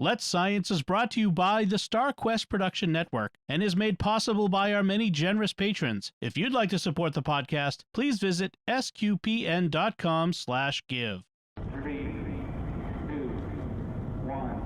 Let's Science is brought to you by the StarQuest Production Network and is made possible by our many generous patrons. If you'd like to support the podcast, please visit sqpn.com/give. 3, 2, 1.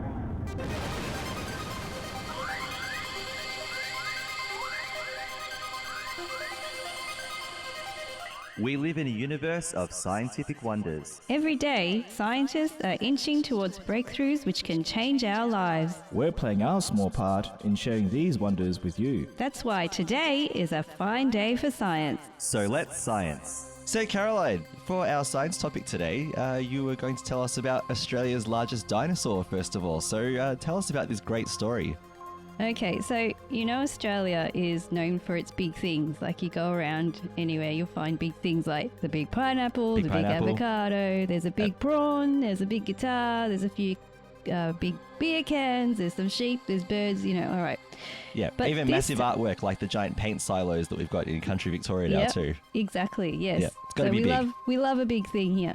We live in a universe of scientific wonders. Every day, scientists are inching towards breakthroughs which can change our lives. We're playing our small part in sharing these wonders with you. That's why today is a fine day for science. So let's science. So Caroline, for our science topic today, you were going to tell us about Australia's largest dinosaur, first of all. So tell us about this great story. Okay, so Australia is known for its big things. Like you go around anywhere, you'll find big things like the big pineapple, big avocado, there's a big prawn, there's a big guitar, there's a few big beer cans, there's some sheep, there's birds, all right. Yeah, but even massive artwork like the giant paint silos that we've got in country Victoria now too. Exactly, yes. Yeah, it's got to be big. We love a big thing here.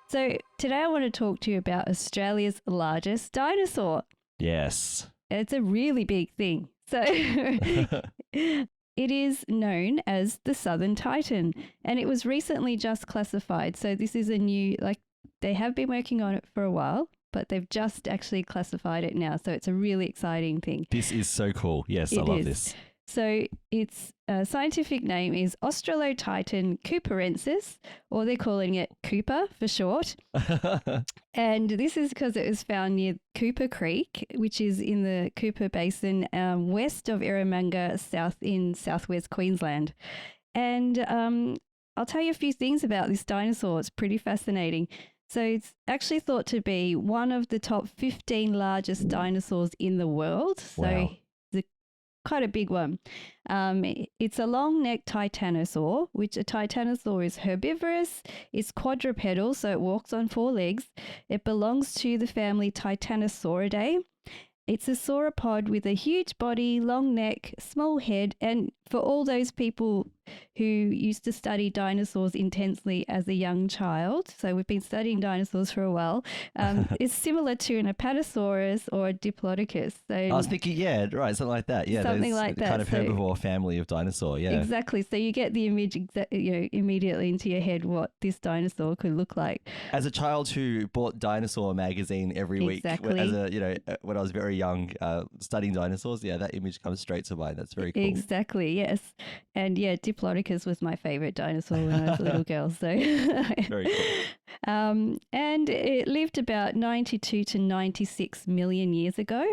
So today I want to talk to you about Australia's largest dinosaur. Yes. It's a really big thing. So it is known as the Southern Titan, and it was recently just classified. So this is a new, they have been working on it for a while, but they've just actually classified it now. So it's a really exciting thing. This is so cool. Yes, I love this. So its scientific name is Australotitan cooperensis, or they're calling it Cooper for short. And this is because it was found near Cooper Creek, which is in the Cooper Basin, west of Eromanga, southwest Queensland. And I'll tell you a few things about this dinosaur. It's pretty fascinating. So it's actually thought to be one of the top 15 largest dinosaurs in the world. Wow. So quite a big one. It's a long-necked titanosaur, which a titanosaur is herbivorous, it's quadrupedal, so it walks on 4 legs. It belongs to the family Titanosauridae. It's a sauropod with a huge body, long neck, small head, and for all those people who used to study dinosaurs intensely as a young child, so we've been studying dinosaurs for a while, it's similar to an Apatosaurus or a Diplodocus. So I was thinking, yeah, right, something like that. Yeah, something like that. Kind of herbivore family of dinosaur, yeah. Exactly. So you get the image immediately into your head what this dinosaur could look like. As a child who bought Dinosaur magazine every week, as when I was very young, studying dinosaurs, yeah, that image comes straight to mind. That's very cool. Exactly, yes. And yeah, Diplodocus was my favorite dinosaur when I was a little girl. So very cool. And it lived about 92 to 96 million years ago.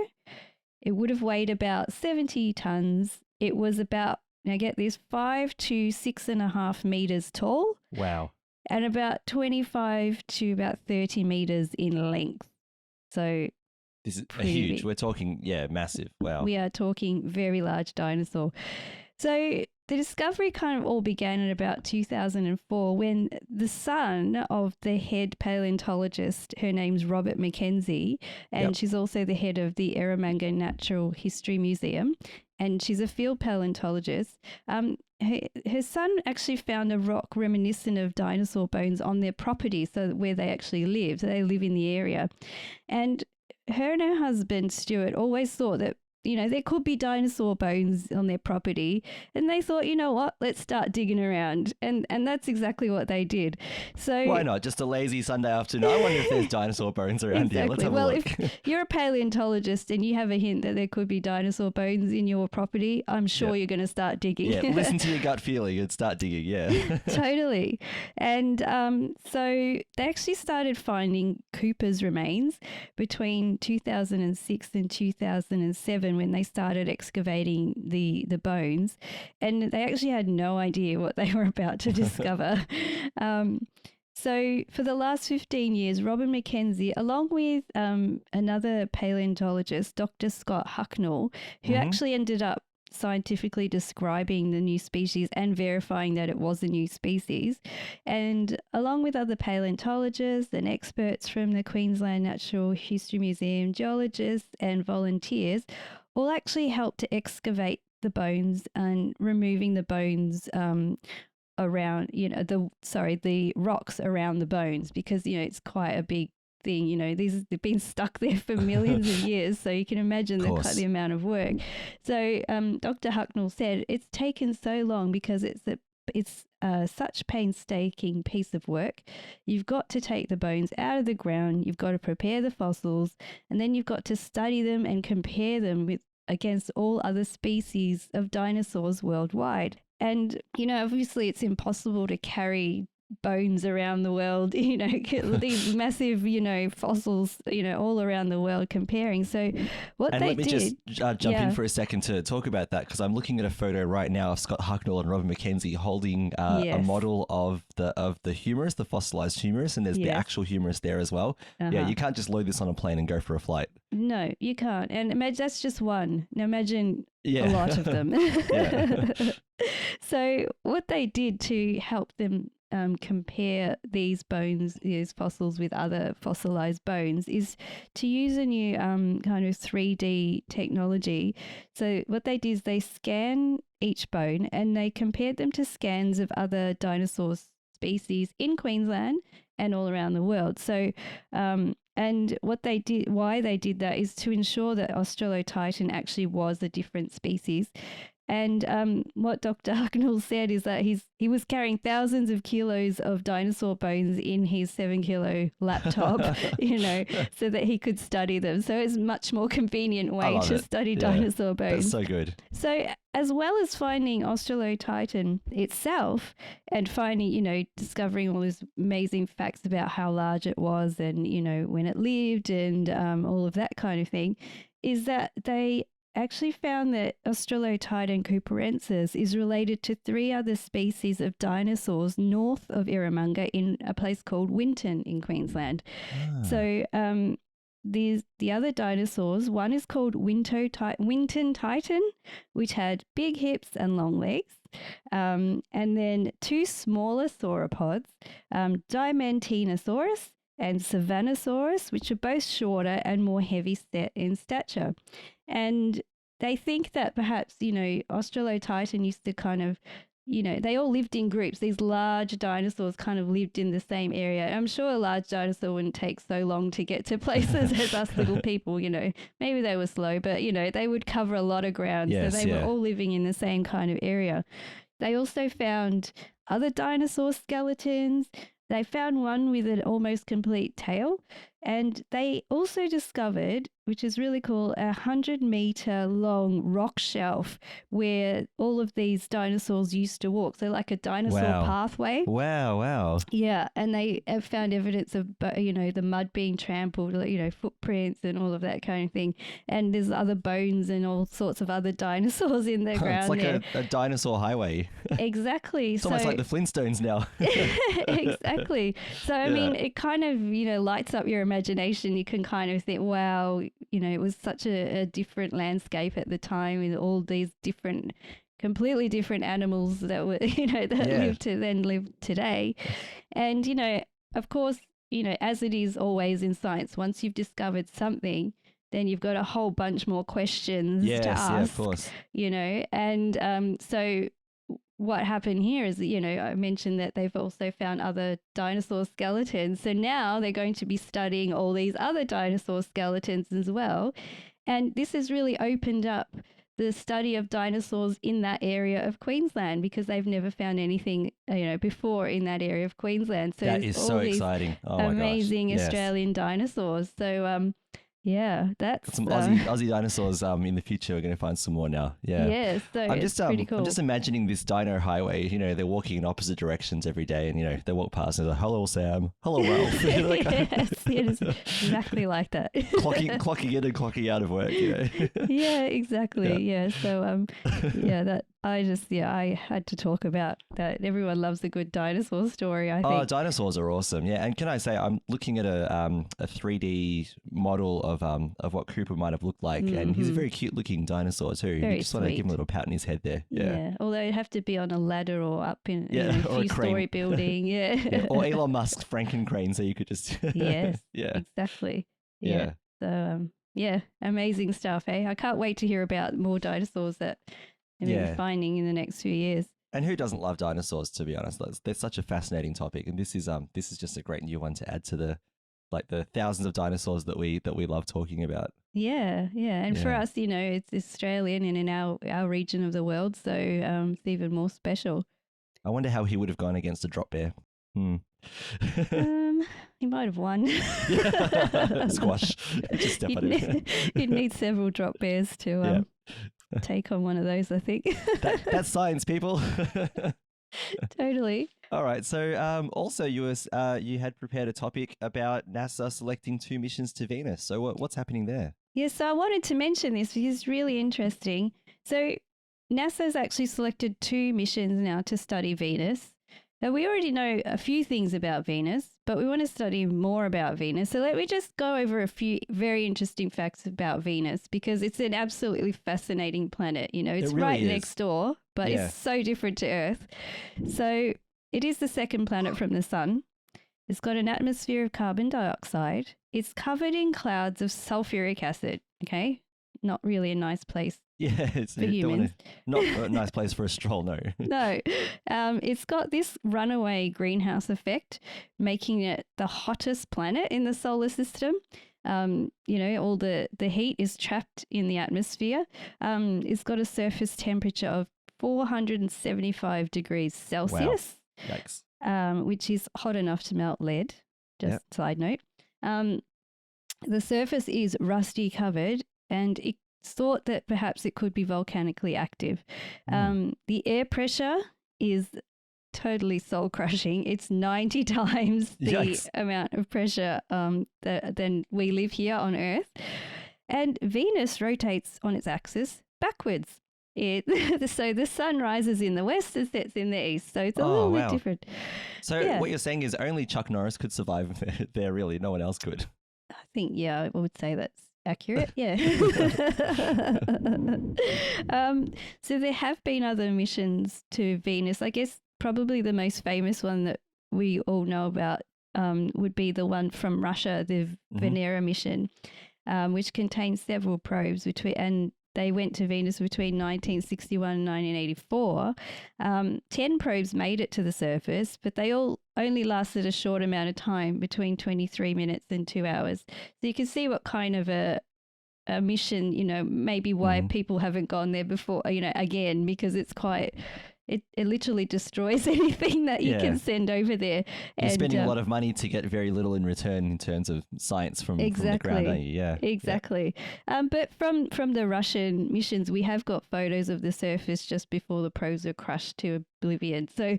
It would have weighed about 70 tons. It was about, now get this, 5 to 6.5 meters tall. Wow. And about 25 to about 30 meters in length. So this is huge. Big. We're talking, massive. Wow. We are talking very large dinosaur. So the discovery kind of all began in about 2004 when the son of the head paleontologist, her name's Robert Mackenzie, and she's also the head of the Eromanga Natural History Museum, and she's a field paleontologist. Her son actually found a rock reminiscent of dinosaur bones on their property, so where they actually live. So they live in the area. And her husband, Stuart, always thought that there could be dinosaur bones on their property. And they thought, what, let's start digging around. And that's exactly what they did. So why not? Just a lazy Sunday afternoon. I wonder if there's dinosaur bones around here. Let's have a look. If you're a paleontologist and you have a hint that there could be dinosaur bones in your property, I'm sure you're going to start digging. Yeah, listen to your gut feeling and start digging, yeah. Totally. And so they actually started finding Cooper's remains between 2006 and 2007 when they started excavating the bones, and they actually had no idea what they were about to discover. So for the last 15 years, Robin Mackenzie, along with another paleontologist, Dr. Scott Hucknall, who actually ended up scientifically describing the new species and verifying that it was a new species, and along with other paleontologists and experts from the Queensland Natural History Museum, geologists and volunteers, all actually helped to excavate the bones and removing the bones around, the rocks around the bones, because, it's quite a big thing. You know, they've been stuck there for millions of years, so you can imagine the amount of work. So Dr. Hucknall said it's taken so long because it's such painstaking piece of work. You've got to take the bones out of the ground, you've got to prepare the fossils, and then you've got to study them and compare them against all other species of dinosaurs worldwide. And, you know, obviously it's impossible to carry bones around the world, you know, these massive, you know, fossils, you know, all around the world comparing. So what and they let me did, just jump in for a second to talk about that, because I'm looking at a photo right now of Scott Hucknall and Robin McKenzie holding a model of the humerus, the fossilized humerus, and there's the actual humerus there as well. Yeah, you can't just load this on a plane and go for a flight. No, you can't. And imagine that's just one. Now imagine a lot of them. So what they did to help them compare these bones, these fossils with other fossilized bones, is to use a new kind of 3D technology. So what they did is they scan each bone and they compared them to scans of other dinosaur species in Queensland and all around the world. So and what they did, why they did that, is to ensure that Australotitan actually was a different species. And what Dr. Hucknall said is that he was carrying thousands of kilos of dinosaur bones in his 7-kilo laptop, you know, so that he could study them. So it's a much more convenient way to study dinosaur bones. That's so good. So as well as finding Australotitan itself and finding, you know, discovering all these amazing facts about how large it was and, you know, when it lived and all of that kind of thing, is that they actually found that Australotitan cooperensis is related to 3 other species of dinosaurs north of Eromanga in a place called Winton in Queensland. So the other dinosaurs, one is called Winton Titan, which had big hips and long legs. And then 2 smaller sauropods, Diamantinosaurus and Savannosaurus, which are both shorter and more heavy set in stature. And they think that perhaps, you know, Australotitan used to kind of, you know, they all lived in groups. These large dinosaurs kind of lived in the same area. I'm sure a large dinosaur wouldn't take so long to get to places as us little people, you know. Maybe they were slow, but, you know, they would cover a lot of ground. So they were all living in the same kind of area. They also found other dinosaur skeletons. They found one with an almost complete tail. And they also discovered, which is really cool, a 100-meter long rock shelf where all of these dinosaurs used to walk. So like a dinosaur pathway. Wow. Yeah. And they have found evidence of, you know, the mud being trampled, you know, footprints and all of that kind of thing. And there's other bones and all sorts of other dinosaurs in the ground. It's like a dinosaur highway. Exactly. It's almost like the Flintstones now. Exactly. So, I mean, it kind of, you know, lights up your imagination. You can kind of think, wow, you know, it was such a different landscape at the time with all these different, completely different animals that were, you know, that lived to then live today. And, you know, of course, you know, as it is always in science, once you've discovered something, then you've got a whole bunch more questions to ask. Yeah, of course. You know, and so what happened here is that, you know, I mentioned that they've also found other dinosaur skeletons. So now they're going to be studying all these other dinosaur skeletons as well. And this has really opened up the study of dinosaurs in that area of Queensland because they've never found anything, you know, before in that area of Queensland. So that is so exciting. Oh my gosh. Amazing Australian dinosaurs. So, yeah, that's some Aussie dinosaurs. In the future, we're going to find some more now. Yeah, so it's pretty cool. I'm just imagining this dino highway. You know, they're walking in opposite directions every day, and you know, they walk past and they're like, "Hello, Sam. Hello, Ralph." Yes, it is exactly like that. clocking in and clocking out of work. You know? Yeah, exactly. Yeah. So, I had to talk about that. Everyone loves a good dinosaur story, I think. Oh, dinosaurs are awesome. Yeah, and can I say I'm looking at a 3D model of what Cooper might have looked like, and he's a very cute looking dinosaur too. You just want to give him a little pat on his head there. Yeah. Although it'd have to be on a ladder or up in a or a few-story building. Yeah. Or Elon Musk's Franken-crane, so you could just. Yes. Yeah. Exactly. Yeah. So amazing stuff. Hey, I can't wait to hear about more dinosaurs that we're finding in the next few years. And who doesn't love dinosaurs? To be honest, they're such a fascinating topic, and this is just a great new one to add to the like the thousands of dinosaurs that we love talking about. Yeah, yeah. And for us, it's Australian and in our region of the world, so it's even more special. I wonder how he would have gone against a drop bear. He might have won. Squash. Just step on him. He'd need several drop bears to take on one of those, I think. That's science, people. Totally. All right. So also you had prepared a topic about NASA selecting 2 missions to Venus. So what's happening there? Yeah, so I wanted to mention this because it's really interesting. So NASA's actually selected 2 missions now to study Venus. Now, we already know a few things about Venus, but we want to study more about Venus. So let me just go over a few very interesting facts about Venus because it's an absolutely fascinating planet. It's really right is. next door, but it's so different to Earth. So it is the second planet from the sun. It's got an atmosphere of carbon dioxide. It's covered in clouds of sulfuric acid. Okay, not really a nice place. Yeah, it's for humans. Not a nice place for a stroll, no. No. It's got this runaway greenhouse effect, making it the hottest planet in the solar system. All the heat is trapped in the atmosphere. It's got a surface temperature of 475 degrees Celsius. Wow. Yikes. Which is hot enough to melt lead, just side note. The surface is rusty covered, and it's thought that perhaps it could be volcanically active. The air pressure is totally soul-crushing. It's 90 times the amount of pressure than we live here on Earth. And Venus rotates on its axis backwards. So the sun rises in the west and sets in the east. So it's a little bit different. So what you're saying is only Chuck Norris could survive there, really. No one else could. I think, I would say that's accurate. Yeah. So there have been other missions to Venus. I guess probably the most famous one that we all know about would be the one from Russia, the Venera mission, which contains several probes and they went to Venus between 1961 and 1984. 10 probes made it to the surface, but they all only lasted a short amount of time, between 23 minutes and 2 hours. So you can see what kind of a mission, maybe why people haven't gone there before, again, because it's quite... It literally destroys anything that you can send over there. You're spending a lot of money to get very little in return in terms of science from the ground, aren't you? Yeah. Exactly. Yeah. But from the Russian missions, we have got photos of the surface just before the probes are crushed to oblivion. So,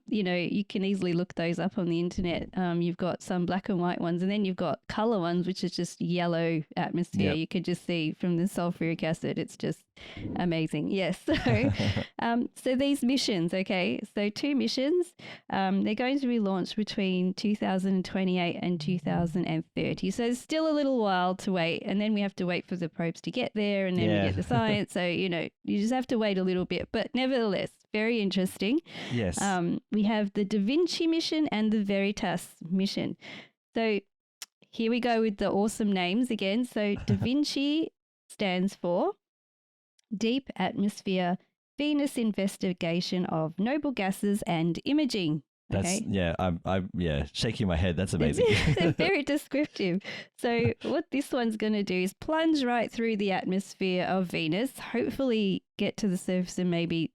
you can easily look those up on the internet. You've got some black and white ones, and then you've got color ones, which is just yellow atmosphere. Yep. You could just see from the sulfuric acid. It's just amazing. Yes. So these missions, so 2 missions, they're going to be launched between 2028 and 2030. So there's still a little while to wait, and then we have to wait for the probes to get there, and then we get the science. So, you just have to wait a little bit, but nevertheless, very interesting. Yes. We have the Da Vinci mission and the Veritas mission. So here we go with the awesome names again. So Da Vinci stands for Deep Atmosphere Venus Investigation of Noble Gases and Imaging. That's I'm shaking my head. That's amazing. They're very descriptive. So what this one's going to do is plunge right through the atmosphere of Venus, hopefully get to the surface and maybe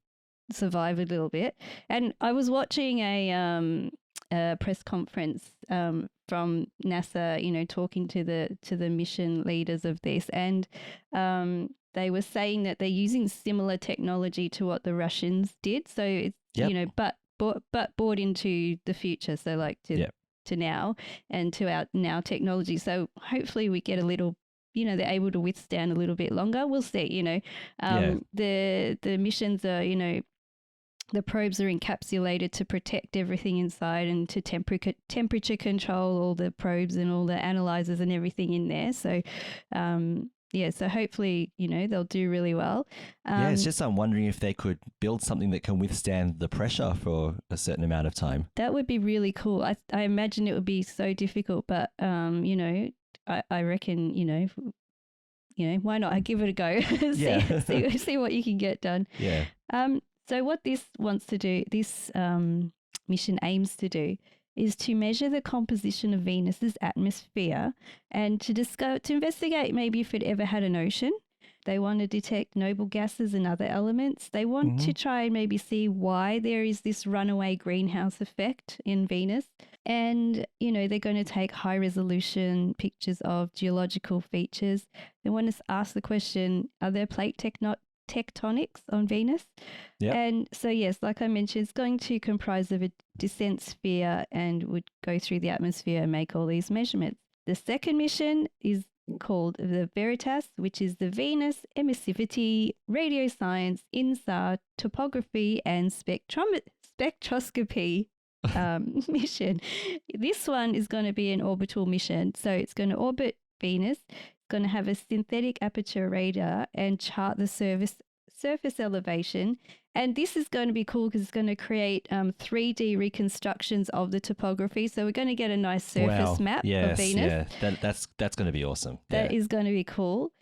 survive a little bit. And I was watching a press conference from NASA, talking to the mission leaders of this, and they were saying that they're using similar technology to what the Russians did. So it's but brought into the future. So like to now and to our now technology. So hopefully we get a little. They're able to withstand a little bit longer. We'll see. The missions are the probes are encapsulated to protect everything inside and to temperature control all the probes and all the analyzers and everything in there. So, so hopefully, they'll do really well. It's just I'm wondering if they could build something that can withstand the pressure for a certain amount of time. That would be really cool. I imagine it would be so difficult, but, I reckon, why not? I give it a go. see what you can get done. Yeah. So what this mission aims to do is to measure the composition of Venus's atmosphere and to investigate maybe if it ever had an ocean. They want to detect noble gases and other elements. They want to try and maybe see why there is this runaway greenhouse effect in Venus. And, they're going to take high resolution pictures of geological features. They want to ask the question, are there plate tectonics on Venus? Yep. And so, yes, like I mentioned, it's going to comprise of a descent sphere and would go through the atmosphere and make all these measurements. The second mission is called the Veritas, which is the Venus Emissivity, Radio Science, INSAR, Topography and Spectroscopy mission. This one is going to be an orbital mission. So it's going to orbit Venus, it's going to have a synthetic aperture radar and chart the surface elevation. And this is going to be cool because it's going to create 3D reconstructions of the topography. So we're going to get a nice surface map of Venus. Yeah, that's going to be awesome. That is going to be cool.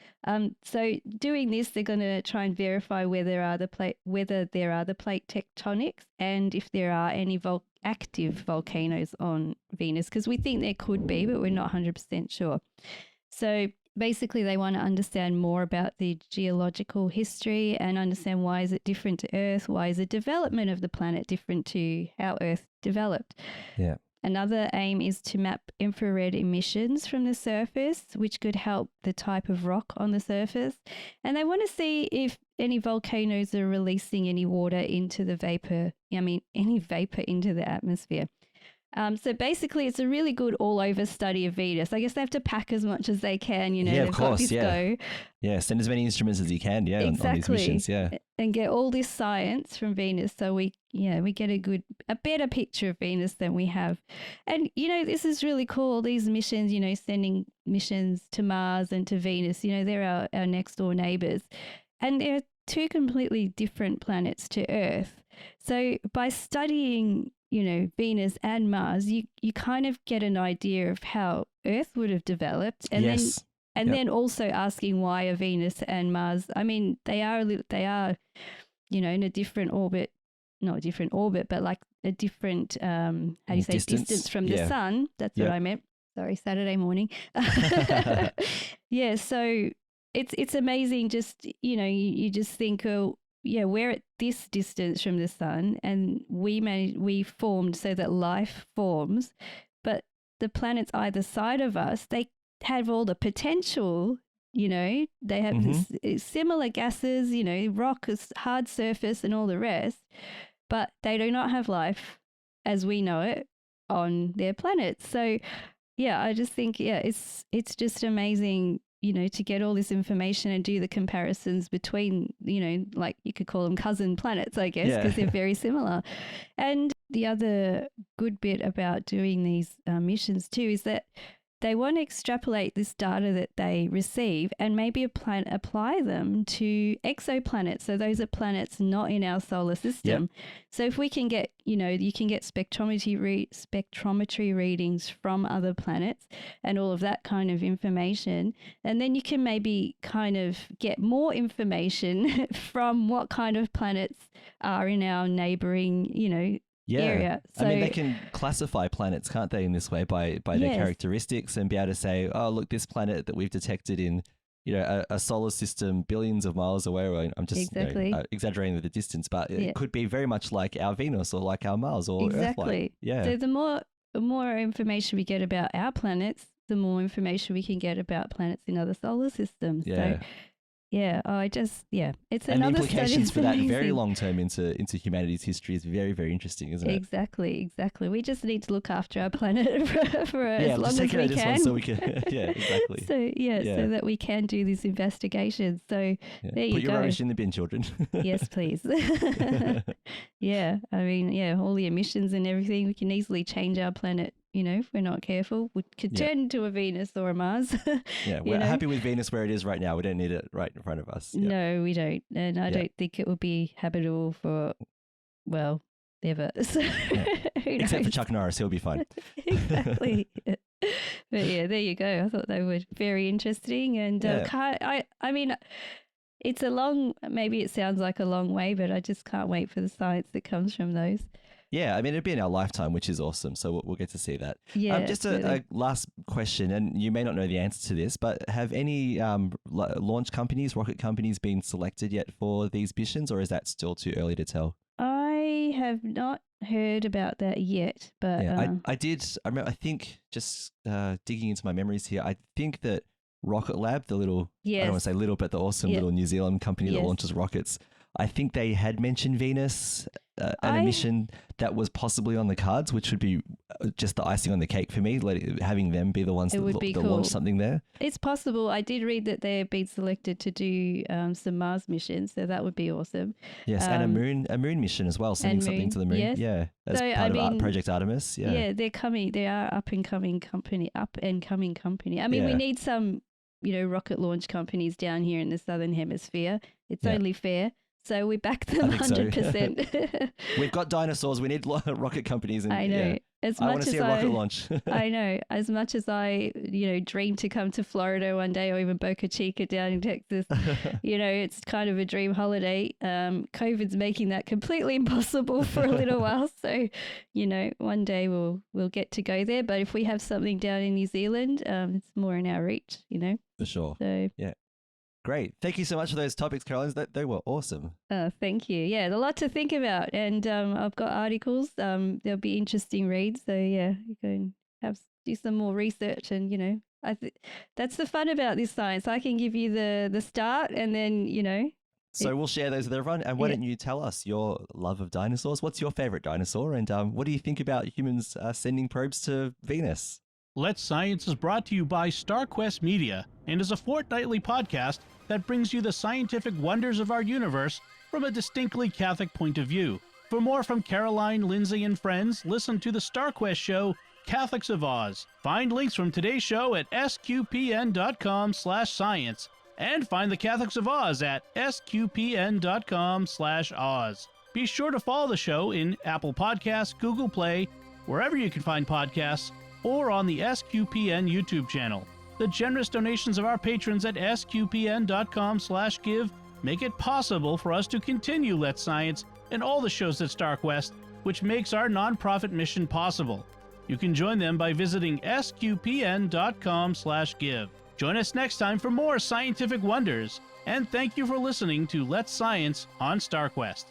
So doing this, they're going to try and verify whether there are the plate tectonics and if there are any active volcanoes on Venus, because we think there could be, but we're not 100% sure. So basically, they want to understand more about the geological history and understand why is it different to Earth? Why is the development of the planet different to how Earth developed? Yeah. Another aim is to map infrared emissions from the surface, which could help the type of rock on the surface. And they want to see if any volcanoes are releasing any water into any vapor into the atmosphere. So basically, it's a really good all-over study of Venus. I guess they have to pack as much as they can, Yeah, of course, go. Yeah, send as many instruments as you can, exactly. on these missions, and get all this science from Venus, so we get a better picture of Venus than we have. And this is really cool. These missions, sending missions to Mars and to Venus. They're our next door neighbors, and they're two completely different planets to Earth. So by studying Venus and Mars, you kind of get an idea of how Earth would have developed, and then also asking why are Venus and Mars? I mean, they are in a different orbit, not a different orbit, but like a different distance from the sun. That's what I meant. Sorry, Saturday morning. Yeah, so it's amazing. Just you just think, oh, yeah, we're at this distance from the sun, and we formed so that life forms, but the planets either side of us, they have all the potential, they have similar gases, rock, hard surface and all the rest, but they do not have life as we know it on their planets. So yeah, I just think, it's just amazing, to get all this information and do the comparisons between, like you could call them cousin planets, I guess, because they're very similar. And the other good bit about doing these missions too is that they want to extrapolate this data that they receive and maybe apply them to exoplanets. So those are planets not in our solar system. Yep. So if we can get, you can get spectrometry readings from other planets and all of that kind of information, and then you can maybe kind of get more information from what kind of planets are in our neighboring, area. So, I mean, they can classify planets, can't they, in this way by their characteristics, and be able to say, oh, look, this planet that we've detected in, a solar system billions of miles away, or I'm just exaggerating the distance, but it could be very much like our Venus or like our Mars or Earth-like. Yeah. So the more information we get about our planets, the more information we can get about planets in other solar systems. Yeah. So, it's and another the implications for that amazing. very long term into humanity's history is very, very interesting, isn't it? Exactly. We just need to look after our planet for as long as we can. So we can, exactly. So that we can do these investigations. So there you go. Put your rubbish in the bin, children. Yes, please. Yeah, I mean, all the emissions and everything, we can easily change our planet. If we're not careful, we could turn into a Venus or a Mars. We're happy with Venus where it is right now. We don't need it right in front of us. Yep. No, we don't. And I don't think it will be habitable for, ever. So, except for Chuck Norris, he'll be fine. Exactly. But there you go. I thought they were very interesting. And I mean, maybe it sounds like a long way, but I just can't wait for the science that comes from those. Yeah, I mean, it'd be in our lifetime, which is awesome. So we'll get to see that. Yeah. Just a last question, and you may not know the answer to this, but have any launch companies, rocket companies, been selected yet for these missions, or is that still too early to tell? I have not heard about that yet, but yeah, I did. I remember. I think just digging into my memories here, I think that Rocket Lab, the little, I don't want to say little, but the awesome little New Zealand company that launches rockets, I think they had mentioned Venus and a mission that was possibly on the cards, which would be just the icing on the cake for me, having them be the ones that launch something there. It's possible. I did read that they've been selected to do some Mars missions, so that would be awesome. Yes, and a moon mission as well, sending something to the moon. Yes. Yeah, as part of Project Artemis. Yeah. Yeah, they're coming. They are up and coming company. I mean, we need some, rocket launch companies down here in the Southern Hemisphere. It's only fair. So we back them 100%. So. We've got dinosaurs. We need rocket companies. And, I know. I want to see a rocket launch. I know. As much as I, dream to come to Florida one day, or even Boca Chica down in Texas, it's kind of a dream holiday. COVID's making that completely impossible for a little while. So, one day we'll get to go there. But if we have something down in New Zealand, it's more in our reach, For sure. So yeah. Great. Thank you so much for those topics, Caroline. They were awesome. Thank you. Yeah, a lot to think about. And I've got articles. There'll be interesting reads. So, yeah, you can do some more research. And, that's the fun about this science. I can give you the start and then, So we'll share those with everyone. And why don't you tell us your love of dinosaurs? What's your favorite dinosaur? And what do you think about humans sending probes to Venus? Let's Science is brought to you by StarQuest Media and is a fortnightly podcast that brings you the scientific wonders of our universe from a distinctly Catholic point of view. For more from Caroline, Lindsay, and friends, listen to the StarQuest show, Catholics of Oz. Find links from today's show at sqpn.com/science and find the Catholics of Oz at sqpn.com/Oz. Be sure to follow the show in Apple Podcasts, Google Play, wherever you can find podcasts, or on the SQPN YouTube channel. The generous donations of our patrons at sqpn.com/give make it possible for us to continue Let's Science and all the shows at StarQuest, which makes our nonprofit mission possible. You can join them by visiting sqpn.com/give. Join us next time for more scientific wonders, and thank you for listening to Let's Science on StarQuest.